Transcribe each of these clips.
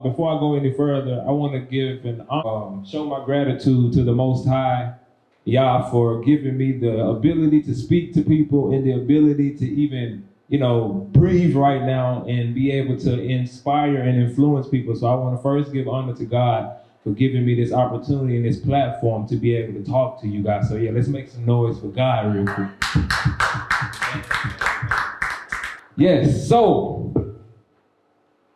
Before I go any further, I want to give and show my gratitude to the Most High, Yah, for giving me the ability to speak to people and the ability to even, breathe right now and be able to inspire and influence people. So I want to first give honor to God for giving me this opportunity and this platform to be able to talk to you guys. So yeah, let's make some noise for God real quick. Yes, so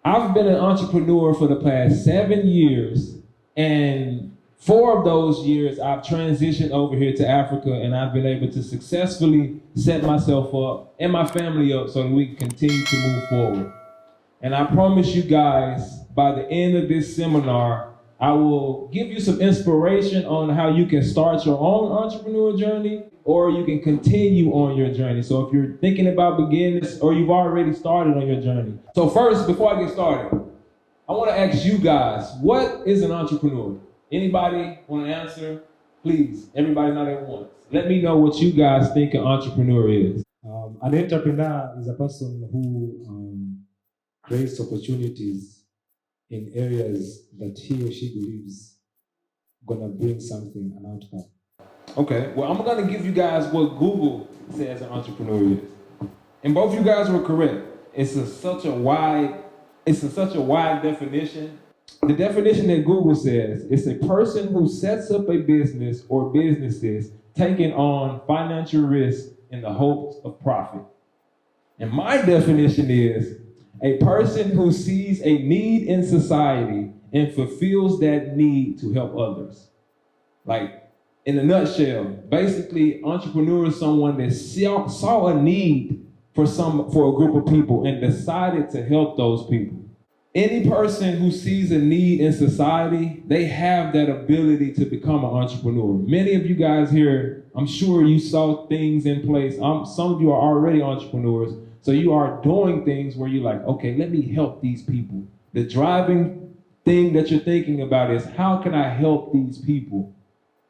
I've been an entrepreneur for the past 7 years, and 4 of those years I've transitioned over here to Africa, and I've been able to successfully set myself up and my family up so that we can continue to move forward. And I promise you guys, by the end of this seminar, I will give you some inspiration on how you can start your own entrepreneur journey, or you can continue on your journey. So if you're thinking about beginning this, or you've already started on your journey. So first, before I get started, I want to ask you guys, what is an entrepreneur? Anybody want to answer? Please, everybody not at once. Let me know what you guys think an entrepreneur is. An entrepreneur is a person who creates opportunities in areas that he or she believes gonna bring something, an outcome. Okay, well, I'm gonna give you guys what Google says an entrepreneur is. And both you guys were correct. It's such a wide definition. The definition that Google says is a person who sets up a business or businesses taking on financial risk in the hopes of profit. And my definition is a person who sees a need in society and fulfills that need to help others. Like, in a nutshell, basically, entrepreneur is someone that saw a need for a group of people and decided to help those people. Any person who sees a need in society, they have that ability to become an entrepreneur. Many of you guys here, I'm sure you saw things in place. Some of you are already entrepreneurs. So you are doing things where you're like, okay, let me help these people. The driving thing that you're thinking about is, how can I help these people?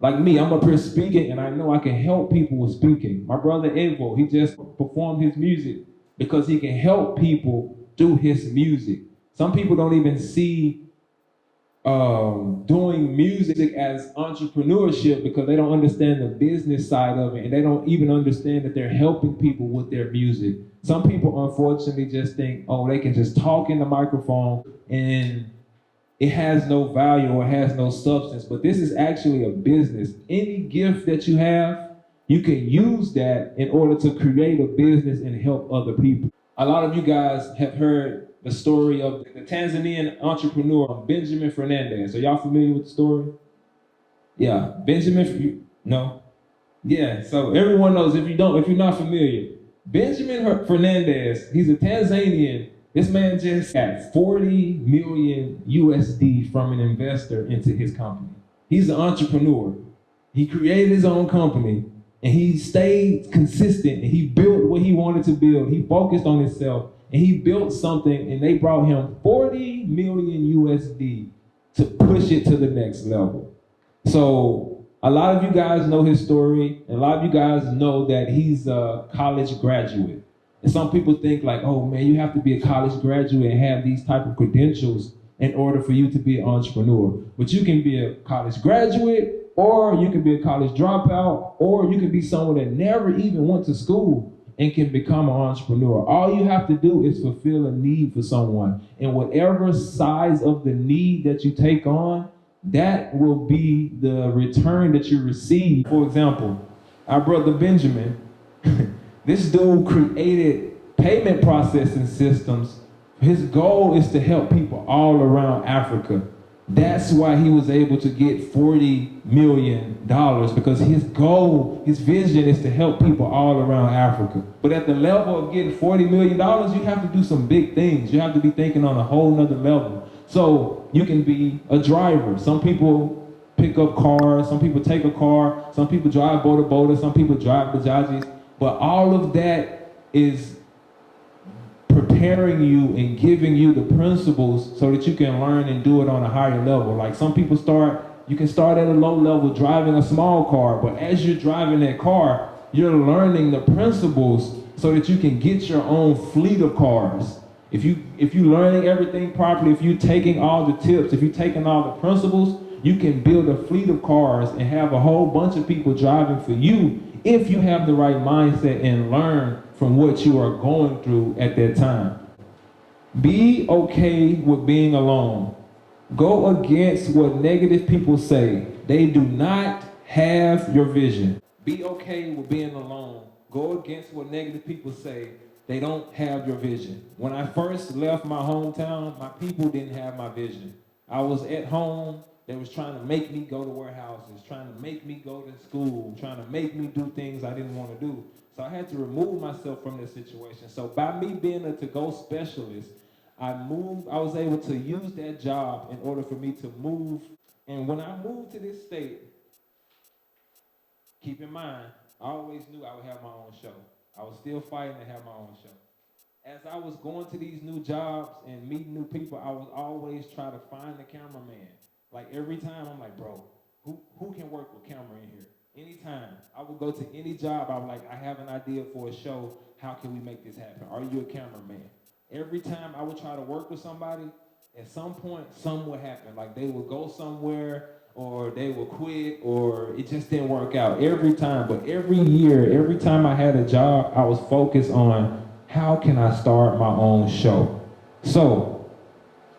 Like me, I'm up here speaking, and I know I can help people with speaking. My brother Evo, he just performed his music because he can help people through his music. Some people don't even see doing music as entrepreneurship because they don't understand the business side of it, and they don't even understand that they're helping people with their music. Some people, unfortunately, just think, oh, they can just talk in the microphone and it has no value or has no substance. But this is actually a business. Any gift that you have, you can use that in order to create a business and help other people. A lot of you guys have heard the story of the Tanzanian entrepreneur, Benjamin Fernandez. Are y'all familiar with the story? Yeah, no? Yeah, so everyone knows. If you're not familiar, Benjamin Fernandez, he's a Tanzanian. This man just got 40 million USD from an investor into his company. He's an entrepreneur. He created his own company, and he stayed consistent, and he built what he wanted to build. He focused on himself, and he built something, and they brought him 40 million USD to push it to the next level. So a lot of you guys know his story, and a lot of you guys know that he's a college graduate. And some people think like, oh man, you have to be a college graduate and have these type of credentials in order for you to be an entrepreneur. But you can be a college graduate, or you can be a college dropout, or you can be someone that never even went to school and can become an entrepreneur. All you have to do is fulfill a need for someone. And whatever size of the need that you take on, that will be the return that you receive. For example, our brother Benjamin, this dude created payment processing systems. His goal is to help people all around Africa. That's why he was able to get $40 million, because his goal, his vision is to help people all around Africa. But at the level of getting $40 million, you have to do some big things. You have to be thinking on a whole nother level. So you can be a driver. Some people pick up cars, some people take a car, some people drive boda, some people drive bajajis. But all of that is preparing you and giving you the principles so that you can learn and do it on a higher level. Like some people you can start at a low level driving a small car, but as you're driving that car, you're learning the principles so that you can get your own fleet of cars. If you learning everything properly, if you taking all the tips, if you taking all the principles, you can build a fleet of cars and have a whole bunch of people driving for you if you have the right mindset and learn from what you are going through at that time. Be okay with being alone. Go against what negative people say. They do not have your vision. Be okay with being alone. Go against what negative people say. They don't have your vision. When I first left my hometown, my people didn't have my vision. I was at home. They was trying to make me go to warehouses, trying to make me go to school, trying to make me do things I didn't want to do. So I had to remove myself from this situation. So by me being a to-go specialist, I was able to use that job in order for me to move. And when I moved to this state, keep in mind, I always knew I would have my own show. I was still fighting to have my own show. As I was going to these new jobs and meeting new people, I was always trying to find the cameraman. Like every time I'm like, bro, who can work with camera in here? Anytime. I would go to any job, I was like, I have an idea for a show. How can we make this happen? Are you a cameraman? Every time I would try to work with somebody, at some point, something would happen. Like they would go somewhere, or they would quit, or it just didn't work out every time. But every year, every time I had a job, I was focused on how can I start my own show. So,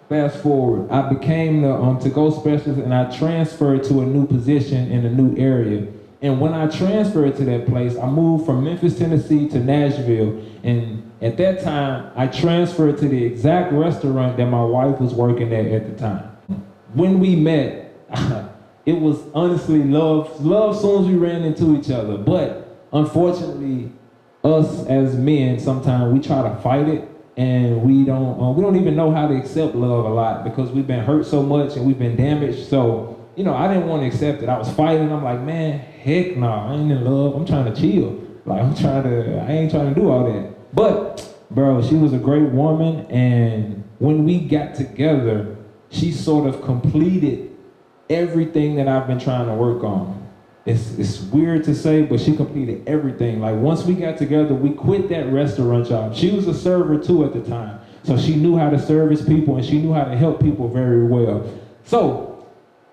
fast forward, I became the to-go specialist, and I transferred to a new position in a new area. And when I transferred to that place, I moved from Memphis, Tennessee to Nashville. And at that time, I transferred to the exact restaurant that my wife was working at the time. When we met, it was honestly love as soon as we ran into each other. But unfortunately, us as men, sometimes we try to fight it, and we don't even know how to accept love a lot because we've been hurt so much and we've been damaged. So, I didn't want to accept it. I was fighting. I'm like, man, heck no, I ain't in love. I'm trying to chill. Like I ain't trying to do all that. But, bro, she was a great woman, and when we got together, she sort of completed everything that I've been trying to work on. It's weird to say, but she completed everything. Like once we got together, we quit that restaurant job. She was a server too at the time. So she knew how to service people and she knew how to help people very well. So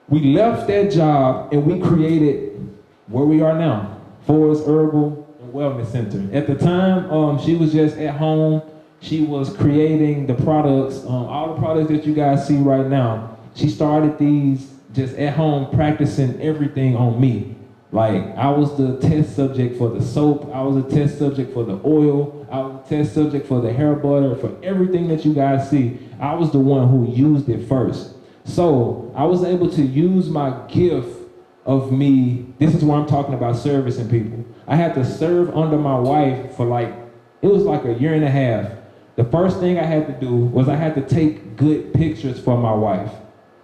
we left that job and we created where we are now, FordsHerbal and Wellness Center. At the time, she was just at home. She was creating the products, all the products that you guys see right now. She started these just at home practicing everything on me. Like I was the test subject for the soap, I was a test subject for the oil, I was a test subject for the hair butter, for everything that you guys see. I was the one who used it first. So I was able to use my gift of me. This is where I'm talking about servicing people. I had to serve under my wife for it was like a year and a half. The first thing I had to do was I had to take good pictures for my wife.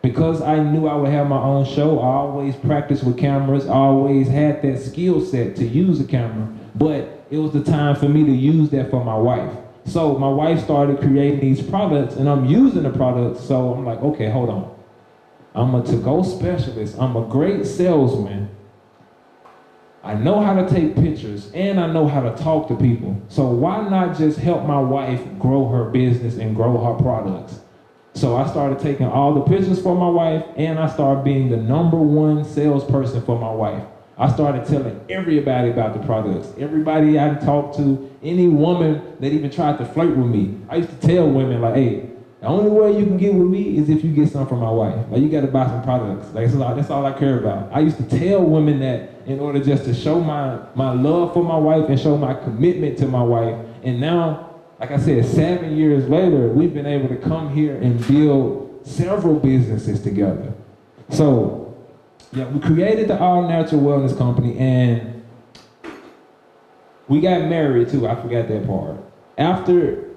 Because I knew I would have my own show, I always practiced with cameras. I always had that skill set to use a camera. But it was the time for me to use that for my wife. So my wife started creating these products, and I'm using the products. So I'm like, okay, hold on. I'm a to-go specialist. I'm a great salesman. I know how to take pictures, and I know how to talk to people. So why not just help my wife grow her business and grow her products? So I started taking all the pictures for my wife, and I started being the #1 salesperson for my wife. I started telling everybody about the products. Everybody I talked to, any woman that even tried to flirt with me. I used to tell women like, hey, the only way you can get with me is if you get some from my wife. Like you gotta buy some products. Like that's all I care about. I used to tell women that in order just to show my love for my wife and show my commitment to my wife. And now, like I said, 7 years later, we've been able to come here and build several businesses together. So, yeah, we created the All Natural Wellness Company, and we got married too. I forgot that part.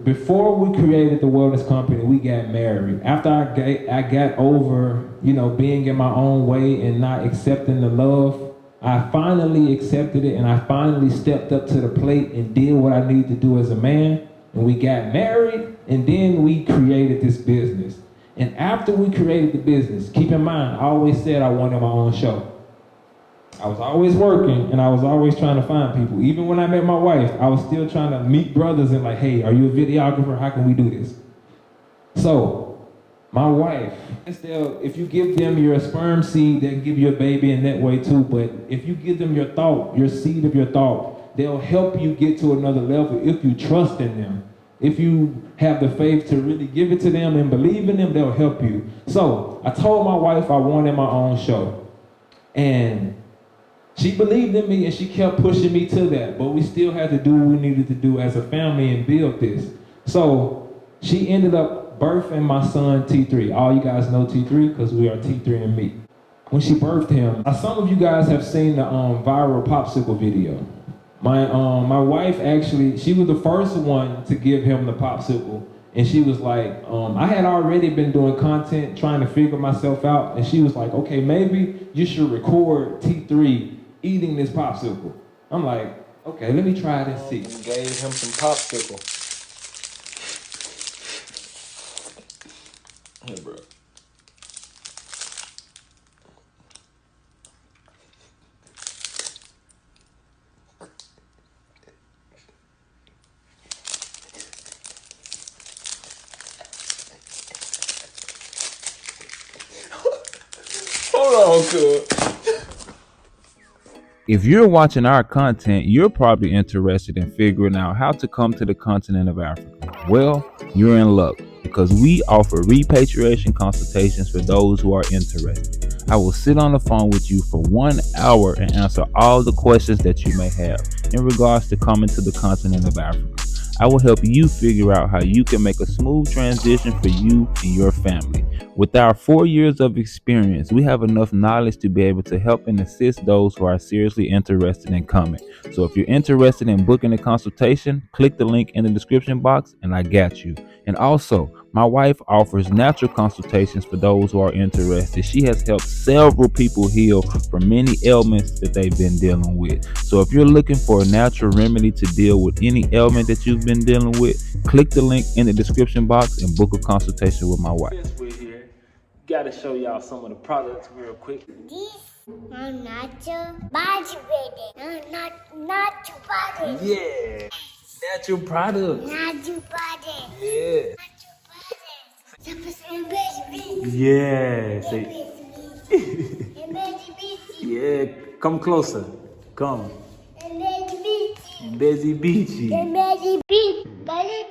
Before we created the wellness company, we got married. After I got over, being in my own way and not accepting the love, I finally accepted it, and I finally stepped up to the plate and did what I needed to do as a man. And we got married, and then we created this business. And after we created the business, keep in mind, I always said I wanted my own show. I was always working, and I was always trying to find people. Even when I met my wife, I was still trying to meet brothers and like, hey, are you a videographer? How can we do this? So, my wife, if you give them your sperm seed, they'll give you a baby in that way too. But if you give them your thought, your seed of your thought, they'll help you get to another level if you trust in them. If you have the faith to really give it to them and believe in them, they'll help you. So I told my wife I wanted my own show. And she believed in me and she kept pushing me to that. But we still had to do what we needed to do as a family and build this. So she ended up birthing my son T3. All you guys know T3 because we are T3 and me. When she birthed him, some of you guys have seen the viral popsicle video. My wife actually, she was the first one to give him the popsicle. And she was like, I had already been doing content, trying to figure myself out. And she was like, okay, maybe you should record T3 eating this popsicle. I'm like, okay, let me try it and see. Gave him some popsicle. Hey, bro. Hold on, cuz. If you're watching our content, you're probably interested in figuring out how to come to the continent of Africa. Well, you're in luck because we offer repatriation consultations for those who are interested. I will sit on the phone with you for 1 hour and answer all the questions that you may have in regards to coming to the continent of Africa. I will help you figure out how you can make a smooth transition for you and your family. With our 4 years of experience, we have enough knowledge to be able to help and assist those who are seriously interested in coming. So if you're interested in booking a consultation, click the link in the description box and I got you. And also, my wife offers natural consultations for those who are interested. She has helped several people heal from many ailments that they've been dealing with. So if you're looking for a natural remedy to deal with any ailment that you've been dealing with, click the link in the description box and book a consultation with my wife. Since we're here, gotta show y'all some of the products real quick. This I'm not your body baby. I'm not your body. Yeah, natural products. Not your body. Yeah. Not your body. Something baby. Yeah. Say, Baby. yeah. Come closer. Come. Baby. Busy Beachy. Baby. Baby.